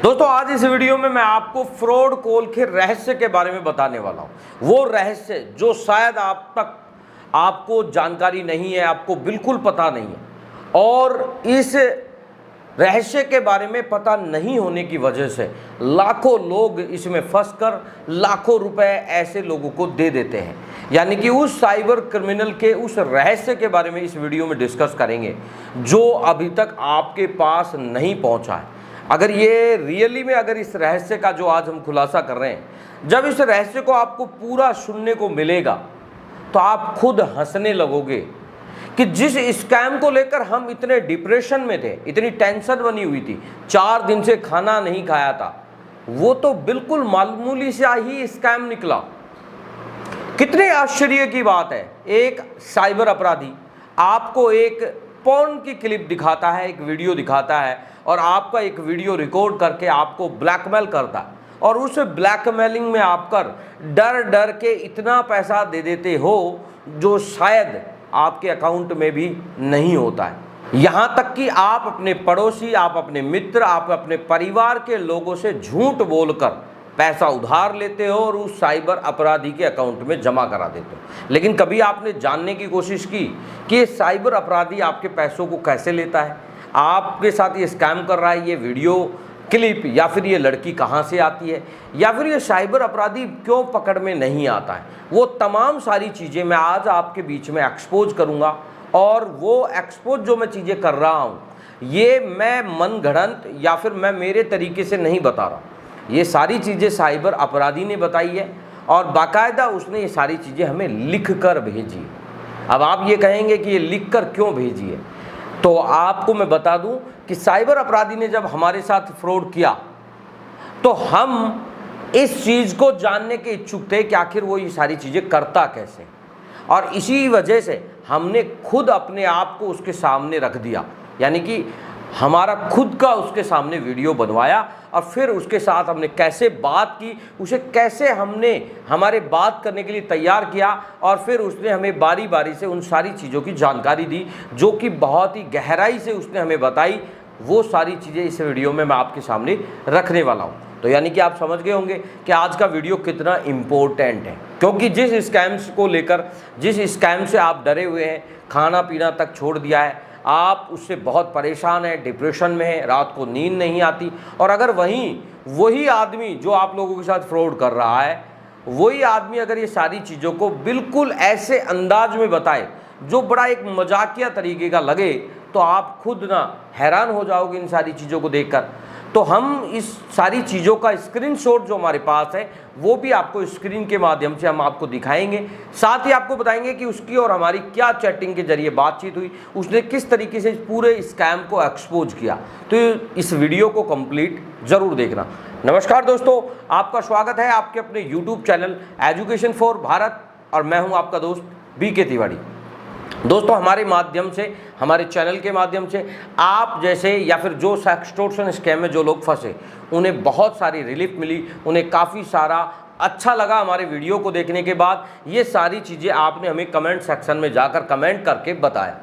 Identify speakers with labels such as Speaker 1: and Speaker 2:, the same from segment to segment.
Speaker 1: दोस्तों आज इस वीडियो में मैं आपको फ्रॉड कॉल के रहस्य के बारे में बताने वाला हूं। वो रहस्य जो शायद आपको जानकारी नहीं है, आपको बिल्कुल पता नहीं है, और इस रहस्य के बारे में पता नहीं होने की वजह से लाखों लोग इसमें फंसकर लाखों रुपए ऐसे लोगों को दे देते हैं। यानी कि उस साइबर क्रिमिनल के उस रहस्य के बारे में इस वीडियो में डिस्कस करेंगे जो अभी तक आपके पास नहीं पहुंचा है। अगर ये रियली में अगर इस रहस्य का जो आज हम खुलासा कर रहे हैं, जब इस रहस्य को आपको पूरा सुनने को मिलेगा तो आप खुद हंसने लगोगे कि जिस स्कैम को लेकर हम इतने डिप्रेशन में थे, इतनी टेंशन बनी हुई थी, 4 दिन से खाना नहीं खाया था, वो तो बिल्कुल मामूली सा ही स्कैम निकला। कितने आश्चर्य की बात है, एक साइबर अपराधी आपको एक पॉर्न की क्लिप दिखाता है, एक वीडियो दिखाता है और आपका एक वीडियो रिकॉर्ड करके आपको ब्लैकमेल करता है, और उस ब्लैकमेलिंग में आप कर डर डर के इतना पैसा दे देते हो जो शायद आपके अकाउंट में भी नहीं होता है। यहाँ तक कि आप अपने पड़ोसी, आप अपने मित्र, आप अपने परिवार के लोगों से झूठ बोलकर पैसा उधार लेते हो और उस साइबर अपराधी के अकाउंट में जमा करा देते हो। लेकिन कभी आपने जानने की कोशिश की कि ये साइबर अपराधी आपके पैसों को कैसे लेता है, आपके साथ ये स्कैम कर रहा है, ये वीडियो क्लिप या फिर ये लड़की कहाँ से आती है, या फिर ये साइबर अपराधी क्यों पकड़ में नहीं आता है? वो तमाम सारी चीज़ें मैं आज आपके बीच में एक्सपोज करूँगा। और वो एक्सपोज जो मैं चीज़ें कर रहा हूँ ये मैं मनगढ़ंत या फिर मैं मेरे तरीके से नहीं बता रहा, ये सारी चीज़ें साइबर अपराधी ने बताई है और बाकायदा उसने ये सारी चीज़ें हमें लिख कर भेजी। अब आप ये कहेंगे कि ये लिख कर क्यों भेजी है, तो आपको मैं बता दूं कि साइबर अपराधी ने जब हमारे साथ फ्रॉड किया तो हम इस चीज़ को जानने के इच्छुक थे कि आखिर वो ये सारी चीज़ें करता कैसे, और इसी वजह से हमने खुद अपने आप को उसके सामने रख दिया। यानी कि हमारा खुद का उसके सामने वीडियो बनवाया और फिर उसके साथ हमने कैसे बात की, उसे कैसे हमने हमारे बात करने के लिए तैयार किया, और फिर उसने हमें बारी बारी से उन सारी चीज़ों की जानकारी दी जो कि बहुत ही गहराई से उसने हमें बताई। वो सारी चीज़ें इस वीडियो में मैं आपके सामने रखने वाला हूँ। तो यानी कि आप समझ गए होंगे कि आज का वीडियो कितना इम्पोर्टेंट है, क्योंकि जिस स्कैम्स को लेकर, जिस स्कैम से आप डरे हुए हैं, खाना पीना तक छोड़ दिया है, आप उससे बहुत परेशान हैं, डिप्रेशन में हैं, रात को नींद नहीं आती, और अगर वही आदमी जो आप लोगों के साथ फ्रॉड कर रहा है, वही आदमी अगर ये सारी चीज़ों को बिल्कुल ऐसे अंदाज में बताए जो बड़ा एक मजाकिया तरीके का लगे, तो आप खुद ना हैरान हो जाओगे इन सारी चीज़ों को देखकर। तो हम इस सारी चीज़ों का स्क्रीनशॉट जो हमारे पास है वो भी आपको स्क्रीन के माध्यम से हम आपको दिखाएंगे, साथ ही आपको बताएंगे कि उसकी और हमारी क्या चैटिंग के जरिए बातचीत हुई, उसने किस तरीके से पूरे स्कैम को एक्सपोज किया। तो इस वीडियो को कंप्लीट ज़रूर देखना। नमस्कार दोस्तों, आपका स्वागत है आपके अपने YouTube channel education for Bharat, और मैं हूँ आपका दोस्त BK तिवारी। दोस्तों हमारे माध्यम से, हमारे चैनल के माध्यम से आप जैसे या फिर जो एक्सटॉर्शन स्कैम में जो लोग फंसे उन्हें बहुत सारी रिलीफ मिली, उन्हें काफ़ी सारा अच्छा लगा हमारे वीडियो को देखने के बाद। ये सारी चीज़ें आपने हमें कमेंट सेक्शन में जाकर कमेंट करके बताया।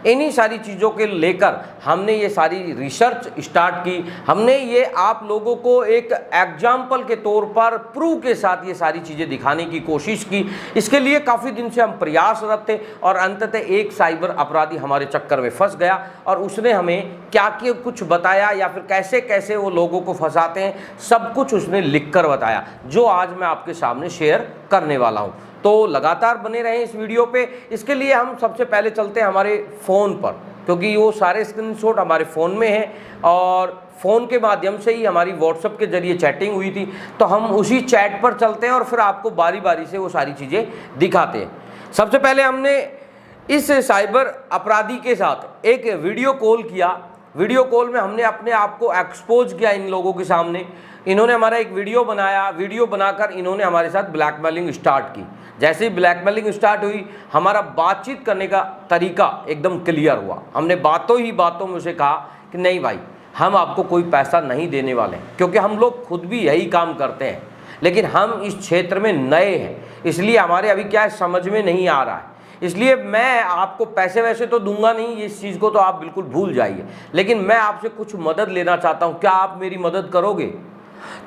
Speaker 1: इन्हीं सारी चीज़ों के लेकर हमने ये सारी रिसर्च स्टार्ट की। हमने ये आप लोगों को एक एग्जाम्पल के तौर पर प्रूफ के साथ ये सारी चीज़ें दिखाने की कोशिश की। इसके लिए काफ़ी दिन से हम प्रयासरत थे और अंततः एक साइबर अपराधी हमारे चक्कर में फंस गया और उसने हमें क्या क्या कुछ बताया या फिर कैसे कैसे वो लोगों को फंसाते हैं, सब कुछ उसने लिख कर बताया, जो आज मैं आपके सामने शेयर करने वाला हूँ। तो लगातार बने रहें इस वीडियो पे। इसके लिए हम सबसे पहले चलते हैं हमारे फ़ोन पर, क्योंकि वो सारे स्क्रीनशॉट हमारे फ़ोन में हैं और फ़ोन के माध्यम से ही हमारी व्हाट्सएप के ज़रिए चैटिंग हुई थी। तो हम उसी चैट पर चलते हैं और फिर आपको बारी बारी से वो सारी चीज़ें दिखाते हैं। सबसे पहले हमने इस साइबर अपराधी के साथ एक वीडियो कॉल किया। वीडियो कॉल में हमने अपने आप को एक्सपोज किया इन लोगों के सामने। इन्होंने हमारा एक वीडियो बनाया, वीडियो बनाकर इन्होंने हमारे साथ ब्लैकमेलिंग स्टार्ट की। जैसे ही ब्लैकमेलिंग स्टार्ट हुई, हमारा बातचीत करने का तरीका एकदम क्लियर हुआ। हमने बातों ही बातों में उसे कहा कि नहीं भाई, हम आपको कोई पैसा नहीं देने वाले हैं, क्योंकि हम लोग खुद भी यही काम करते हैं, लेकिन हम इस क्षेत्र में नए हैं, इसलिए हमारे अभी क्या है समझ में नहीं आ रहा है। इसलिए मैं आपको पैसे वैसे तो दूंगा नहीं, इस चीज़ को तो आप बिल्कुल भूल जाइए, लेकिन मैं आपसे कुछ मदद लेना चाहता हूं, क्या आप मेरी मदद करोगे?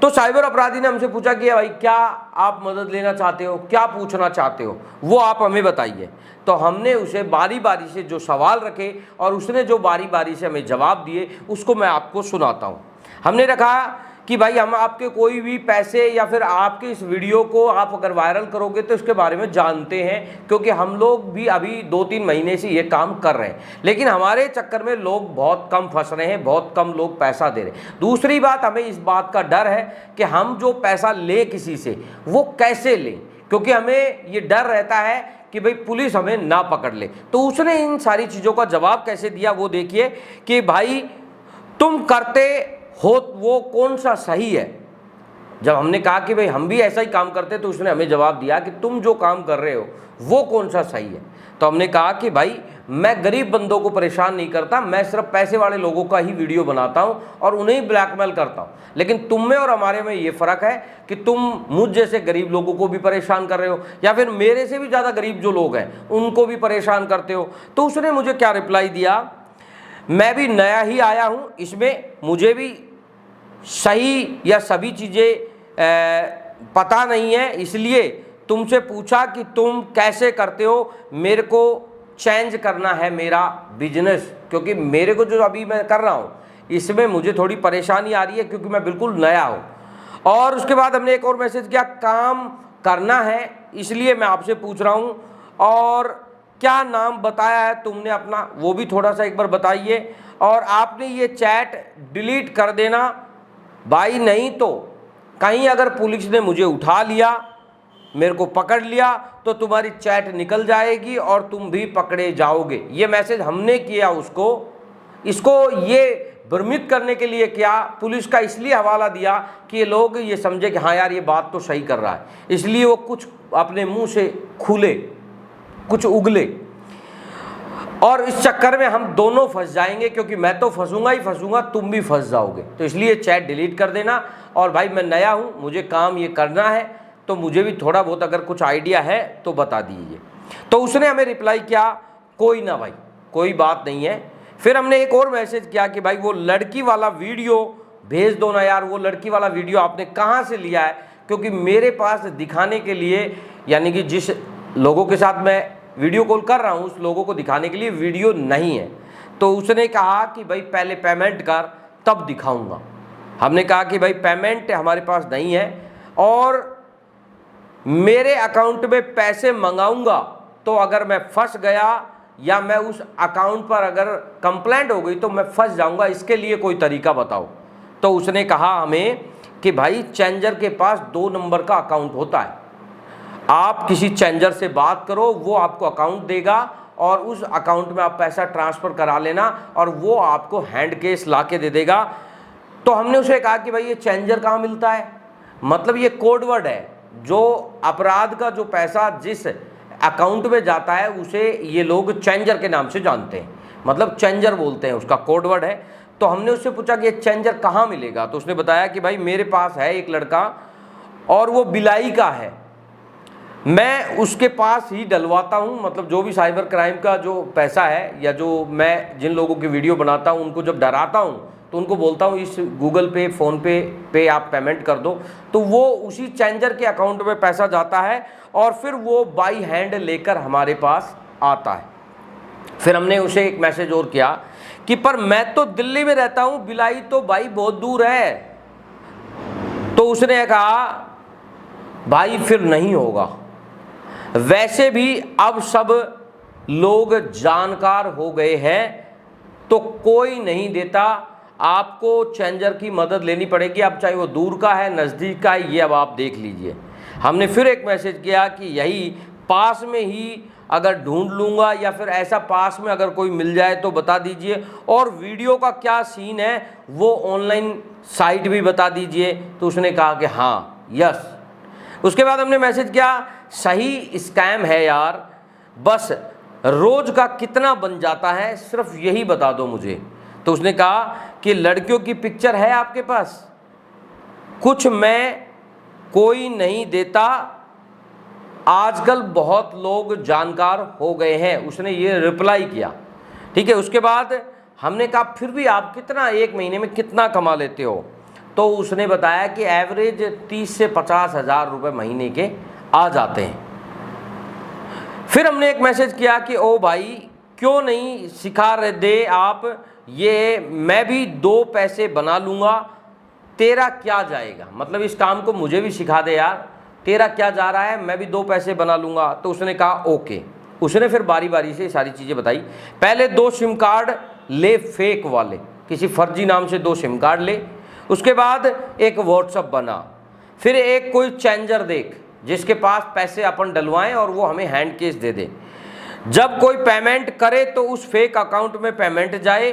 Speaker 1: तो साइबर अपराधी ने हमसे पूछा कि भाई क्या आप मदद लेना चाहते हो, क्या पूछना चाहते हो, वो आप हमें बताइए। तो हमने उसे बारी बारी से जो सवाल रखे और उसने जो बारी बारी से हमें जवाब दिए उसको मैं आपको सुनाता हूँ। हमने रखा कि भाई हम आपके कोई भी पैसे या फिर आपके इस वीडियो को आप अगर वायरल करोगे तो इसके बारे में जानते हैं, क्योंकि हम लोग भी अभी 2-3 महीने से ये काम कर रहे हैं, लेकिन हमारे चक्कर में लोग बहुत कम फंस रहे हैं, बहुत कम लोग पैसा दे रहे हैं। दूसरी बात, हमें इस बात का डर है कि हम जो पैसा ले किसी से वो कैसे लें, क्योंकि हमें ये डर रहता है कि भाई पुलिस हमें ना पकड़ ले। तो उसने इन सारी चीज़ों का जवाब कैसे दिया वो देखिए कि भाई तुम करते हो वो कौन सा सही है। जब हमने कहा कि भाई हम भी ऐसा ही काम करते तो उसने हमें जवाब दिया कि तुम जो काम कर रहे हो वो कौन सा सही है। तो हमने कहा कि भाई मैं गरीब बंदों को परेशान नहीं करता, मैं सिर्फ पैसे वाले लोगों का ही वीडियो बनाता हूं और उन्हें ही ब्लैकमेल करता हूं, लेकिन तुम में और हमारे में ये फ़र्क है कि तुम मुझ जैसे गरीब लोगों को भी परेशान कर रहे हो या फिर मेरे से भी ज़्यादा गरीब जो लोग हैं उनको भी परेशान करते हो। तो उसने मुझे क्या रिप्लाई दिया, मैं भी नया ही आया हूँ इसमें, मुझे भी सही या सभी चीज़ें पता नहीं है, इसलिए तुमसे पूछा कि तुम कैसे करते हो, मेरे को चेंज करना है मेरा बिजनेस, क्योंकि मेरे को जो अभी मैं कर रहा हूँ इसमें मुझे थोड़ी परेशानी आ रही है क्योंकि मैं बिल्कुल नया हूँ। और उसके बाद हमने एक और मैसेज किया, काम करना है इसलिए मैं आपसे पूछ रहा हूँ, और क्या नाम बताया है तुमने अपना वो भी थोड़ा सा एक बार बताइए, और आपने ये चैट डिलीट कर देना भाई, नहीं तो कहीं अगर पुलिस ने मुझे उठा लिया, मेरे को पकड़ लिया तो तुम्हारी चैट निकल जाएगी और तुम भी पकड़े जाओगे। ये मैसेज हमने किया उसको, इसको ये भ्रमित करने के लिए किया, पुलिस का इसलिए हवाला दिया कि ये लोग ये समझे कि हाँ यार ये बात तो सही कर रहा है, इसलिए वो कुछ अपने मुंह से खुले, कुछ उगले, और इस चक्कर में हम दोनों फंस जाएंगे, क्योंकि मैं तो फंसूंगा ही फंसूंगा, तुम भी फंस जाओगे। तो इसलिए चैट डिलीट कर देना, और भाई मैं नया हूँ, मुझे काम ये करना है, तो मुझे भी थोड़ा बहुत अगर कुछ आइडिया है तो बता दीजिए। तो उसने हमें रिप्लाई किया, कोई ना भाई, कोई बात नहीं है। फिर हमने एक और मैसेज किया कि भाई वो लड़की वाला वीडियो भेज दो ना यार, वो लड़की वाला वीडियो आपने कहाँ से लिया है, क्योंकि मेरे पास दिखाने के लिए, यानी कि जिस लोगों के साथ मैं वीडियो कॉल कर रहा हूँ उस लोगों को दिखाने के लिए वीडियो नहीं है। तो उसने कहा कि भाई पहले पेमेंट कर तब दिखाऊंगा। हमने कहा कि भाई पेमेंट हमारे पास नहीं है, और मेरे अकाउंट में पैसे मंगाऊंगा तो अगर मैं फंस गया या मैं उस अकाउंट पर अगर कंप्लेंट हो गई तो मैं फंस जाऊंगा, इसके लिए कोई तरीका बताओ। तो उसने कहा हमें कि भाई चेंजर के पास 2 नंबर का अकाउंट होता है, आप किसी चेंजर से बात करो, वो आपको अकाउंट देगा और उस अकाउंट में आप पैसा ट्रांसफ़र करा लेना और वो आपको हैंड कैश ला के दे देगा। तो हमने उसे कहा कि भाई ये चेंजर कहाँ मिलता है, मतलब ये कोड वर्ड है, जो अपराध का जो पैसा जिस अकाउंट में जाता है उसे ये लोग चेंजर के नाम से जानते हैं, मतलब चेंजर बोलते हैं, उसका कोड वर्ड है। तो हमने उससे पूछा कि ये चेंजर कहाँ मिलेगा, तो उसने बताया कि भाई मेरे पास है एक लड़का और वो बिलाई का है, मैं उसके पास ही डलवाता हूँ, मतलब जो भी साइबर क्राइम का जो पैसा है या जो मैं जिन लोगों की वीडियो बनाता हूँ उनको जब डराता हूँ तो उनको बोलता हूँ इस गूगल पे, फ़ोनपे पे आप पेमेंट कर दो, तो वो उसी चेंजर के अकाउंट में पैसा जाता है और फिर वो बाई हैंड लेकर हमारे पास आता है। फिर हमने उसे एक मैसेज और किया कि पर मैं तो दिल्ली में रहता हूँ, बिलाई तो भाई बहुत दूर है। तो उसने कहा भाई फिर नहीं होगा, वैसे भी अब सब लोग जानकार हो गए हैं तो कोई नहीं देता, आपको चेंजर की मदद लेनी पड़ेगी, अब चाहे वो दूर का है नज़दीक का है ये अब आप देख लीजिए। हमने फिर एक मैसेज किया कि यही पास में ही अगर ढूंढ लूँगा या फिर ऐसा पास में अगर कोई मिल जाए तो बता दीजिए, और वीडियो का क्या सीन है वो ऑनलाइन साइट भी बता दीजिए। तो उसने कहा कि हाँ यस। उसके बाद हमने मैसेज किया सही स्कैम है यार, बस रोज़ का कितना बन जाता है सिर्फ यही बता दो मुझे। तो उसने कहा कि लड़कियों की पिक्चर है आपके पास, कुछ मैं कोई नहीं देता, आजकल बहुत लोग जानकार हो गए हैं, उसने ये रिप्लाई किया। ठीक है, उसके बाद हमने कहा फिर भी आप कितना, एक महीने में कितना कमा लेते हो? तो उसने बताया कि एवरेज 30 से 50 हज़ार रुपये महीने के आ जाते हैं। फिर हमने एक मैसेज किया कि ओ भाई क्यों नहीं सिखा रहे दे आप, ये मैं भी 2 पैसे बना लूँगा, तेरा क्या जाएगा, मतलब इस काम को मुझे भी सिखा दे यार, तेरा क्या जा रहा है, मैं भी 2 पैसे बना लूँगा। तो उसने कहा ओके। उसने फिर बारी बारी से सारी चीज़ें बताई। पहले 2 सिम कार्ड ले, फेक वाले, किसी फर्जी नाम से 2 सिम कार्ड ले। उसके बाद एक व्हाट्सअप बना, फिर एक कोई चेंजर देख जिसके पास पैसे अपन डलवाएं और वो हमें हैंड कैश दे दे। जब कोई पेमेंट करे तो उस फेक अकाउंट में पेमेंट जाए,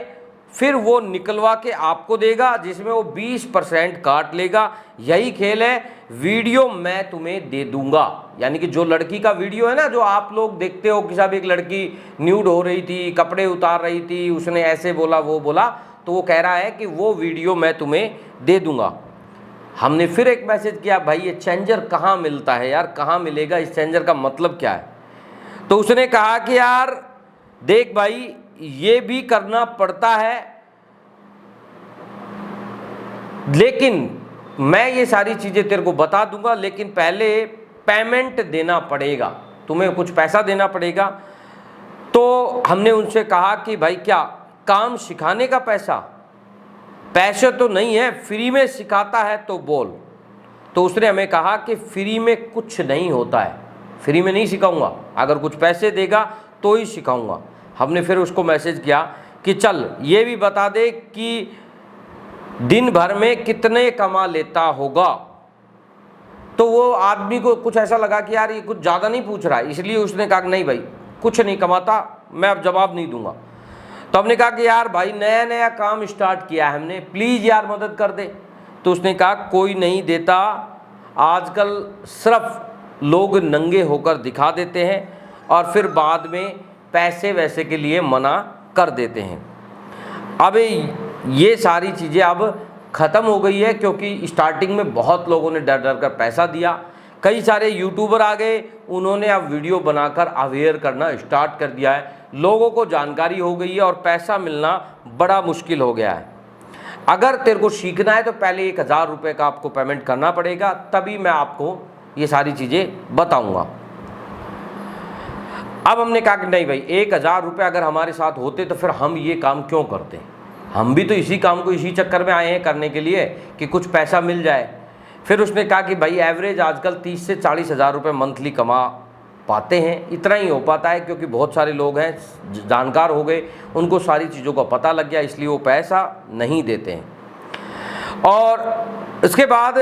Speaker 1: फिर वो निकलवा के आपको देगा जिसमें वो 20% काट लेगा। यही खेल है, वीडियो मैं तुम्हें दे दूंगा। यानी कि जो लड़की का वीडियो है ना, जो आप लोग देखते हो कि साहब एक लड़की न्यूड हो रही थी, कपड़े उतार रही थी, उसने ऐसे बोला वो बोला, तो वो कह रहा है कि वो वीडियो मैं तुम्हें दे दूंगा। हमने फिर एक मैसेज किया, भाई ये चेंजर कहाँ मिलता है यार, कहाँ मिलेगा, इस चेंजर का मतलब क्या है? तो उसने कहा कि यार देख भाई ये भी करना पड़ता है, लेकिन मैं ये सारी चीज़ें तेरे को बता दूंगा, लेकिन पहले पेमेंट देना पड़ेगा, तुम्हें कुछ पैसा देना पड़ेगा। तो हमने उनसे कहा कि भाई क्या काम सिखाने का पैसे तो नहीं है, फ्री में सिखाता है तो बोल। तो उसने हमें कहा कि फ्री में कुछ नहीं होता है, फ्री में नहीं सिखाऊंगा, अगर कुछ पैसे देगा तो ही सिखाऊंगा। हमने फिर उसको मैसेज किया कि चल ये भी बता दे कि दिन भर में कितने कमा लेता होगा। तो वो आदमी को कुछ ऐसा लगा कि यार ये कुछ ज़्यादा नहीं पूछ रहा है, इसलिए उसने कहा नहीं भाई कुछ नहीं कमाता, मैं अब जवाब नहीं दूंगा। तो हमने कहा कि यार भाई नया नया काम स्टार्ट किया है हमने, प्लीज़ यार मदद कर दे। तो उसने कहा कोई नहीं देता, आजकल सिर्फ लोग नंगे होकर दिखा देते हैं और फिर बाद में पैसे वैसे के लिए मना कर देते हैं। अब ये सारी चीज़ें अब ख़त्म हो गई है, क्योंकि स्टार्टिंग में बहुत लोगों ने डर डर कर पैसा दिया। कई सारे यूट्यूबर आ गए, उन्होंने अब वीडियो बनाकर अवेयर करना स्टार्ट कर दिया है, लोगों को जानकारी हो गई है और पैसा मिलना बड़ा मुश्किल हो गया है। अगर तेरे को सीखना है तो पहले 1000 रुपये का आपको पेमेंट करना पड़ेगा, तभी मैं आपको ये सारी चीज़ें बताऊंगा। अब हमने कहा कि नहीं भाई 1000 रुपये अगर हमारे साथ होते तो फिर हम ये काम क्यों करते, हम भी तो इसी काम को इसी चक्कर में आए हैं करने के लिए कि कुछ पैसा मिल जाए। फिर उसने कहा कि भाई एवरेज आजकल 30 से 40 हज़ार रुपये मंथली कमा पाते हैं, इतना ही हो पाता है क्योंकि बहुत सारे लोग हैं जानकार हो गए, उनको सारी चीज़ों का पता लग गया, इसलिए वो पैसा नहीं देते हैं। और इसके बाद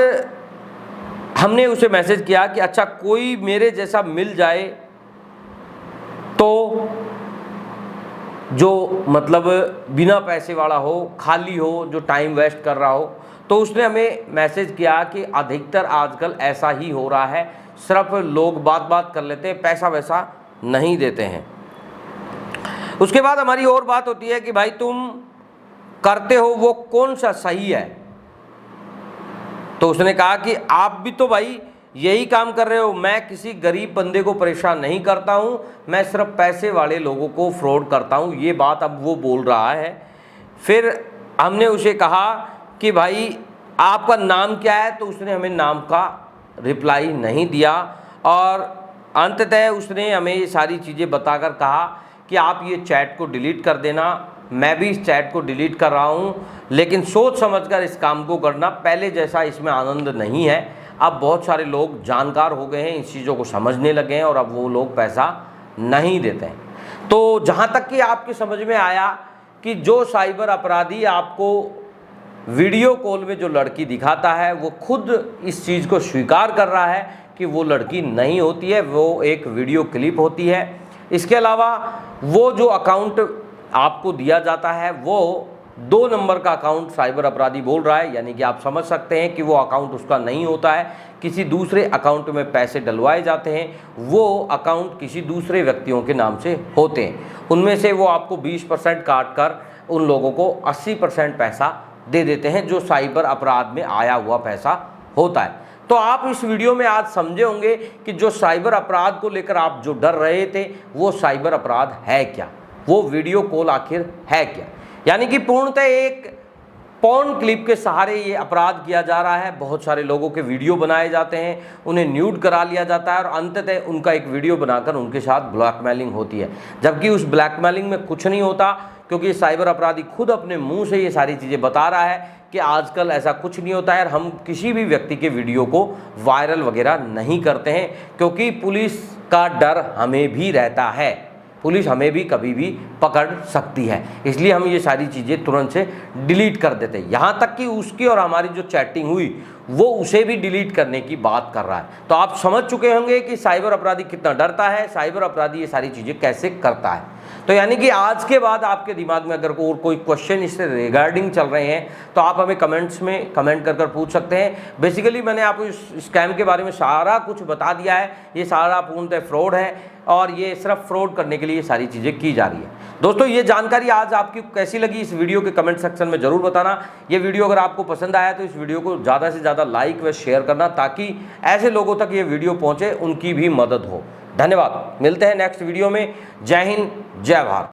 Speaker 1: हमने उसे मैसेज किया कि अच्छा कोई मेरे जैसा मिल जाए तो जो मतलब बिना पैसे वाला हो, खाली हो, जो टाइम वेस्ट कर रहा हो। तो उसने हमें मैसेज किया कि अधिकतर आजकल ऐसा ही हो रहा है, सिर्फ लोग बात कर लेते हैं, पैसा वैसा नहीं देते हैं। उसके बाद हमारी और बात होती है कि भाई तुम करते हो वो कौन सा सही है। तो उसने कहा कि आप भी तो भाई यही काम कर रहे हो, मैं किसी गरीब बंदे को परेशान नहीं करता हूँ, मैं सिर्फ पैसे वाले लोगों को फ्रॉड करता हूँ, ये बात अब वो बोल रहा है। फिर हमने उसे कहा कि भाई आपका नाम क्या है, तो उसने हमें नाम का रिप्लाई नहीं दिया और अंततः उसने हमें ये सारी चीज़ें बताकर कहा कि आप ये चैट को डिलीट कर देना। मैं भी इस चैट को डिलीट कर रहा हूँ, लेकिन सोच समझकर इस काम को करना, पहले जैसा इसमें आनंद नहीं है। अब बहुत सारे लोग जानकार हो गए हैं, इस चीज़ों को समझने लगे हैं और अब वो लोग पैसा नहीं देते हैं। तो जहाँ तक कि आपकी समझ में आया कि जो साइबर अपराधी आपको वीडियो कॉल में जो लड़की दिखाता है वो खुद इस चीज़ को स्वीकार कर रहा है कि वो लड़की नहीं होती है, वो एक वीडियो क्लिप होती है। इसके अलावा वो जो अकाउंट आपको दिया जाता है वो 2 नंबर का अकाउंट साइबर अपराधी बोल रहा है, यानी कि आप समझ सकते हैं कि वो अकाउंट उसका नहीं होता है, किसी दूसरे अकाउंट में पैसे डलवाए जाते हैं, वो अकाउंट किसी दूसरे व्यक्तियों के नाम से होते हैं। उनमें से वो आपको 20% काट कर उन लोगों को 80% पैसा दे देते हैं, जो साइबर अपराध में आया हुआ पैसा होता है। तो आप इस वीडियो में आज समझे होंगे कि जो साइबर अपराध को लेकर आप जो डर रहे थे वो साइबर अपराध है क्या, वो वीडियो कॉल आखिर है क्या। यानी कि पूर्णतः एक पॉर्न क्लिप के सहारे ये अपराध किया जा रहा है। बहुत सारे लोगों के वीडियो बनाए जाते हैं, उन्हें न्यूड करा लिया जाता है और अंततः उनका एक वीडियो बनाकर उनके साथ ब्लैकमेलिंग होती है, जबकि उस ब्लैकमेलिंग में कुछ नहीं होता, क्योंकि साइबर अपराधी खुद अपने मुंह से ये सारी चीज़ें बता रहा है कि आजकल ऐसा कुछ नहीं होता है और हम किसी भी व्यक्ति के वीडियो को वायरल वगैरह नहीं करते हैं, क्योंकि पुलिस का डर हमें भी रहता है, पुलिस हमें भी कभी भी पकड़ सकती है, इसलिए हम ये सारी चीज़ें तुरंत से डिलीट कर देते हैं। यहाँ तक कि उसकी और हमारी जो चैटिंग हुई वो उसे भी डिलीट करने की बात कर रहा है। तो आप समझ चुके होंगे कि साइबर अपराधी कितना डरता है, साइबर अपराधी ये सारी चीज़ें कैसे करता है। तो यानी कि आज के बाद आपके दिमाग में अगर और कोई क्वेश्चन इससे रिगार्डिंग चल रहे हैं तो आप हमें कमेंट्स में कमेंट कर पूछ सकते हैं। बेसिकली मैंने आपको इस स्कैम के बारे में सारा कुछ बता दिया है, ये सारा पूर्णतः फ्रॉड है और ये सिर्फ फ्रॉड करने के लिए ये सारी चीज़ें की जा रही है। दोस्तों ये जानकारी आज आपकी कैसी लगी इस वीडियो के कमेंट सेक्शन में ज़रूर बताना। ये वीडियो अगर आपको पसंद आया तो इस वीडियो को ज़्यादा से ज़्यादा लाइक व शेयर करना, ताकि ऐसे लोगों तक ये वीडियो पहुँचे, उनकी भी मदद हो। धन्यवाद, मिलते हैं नेक्स्ट वीडियो में। जय हिंद, जय भारत।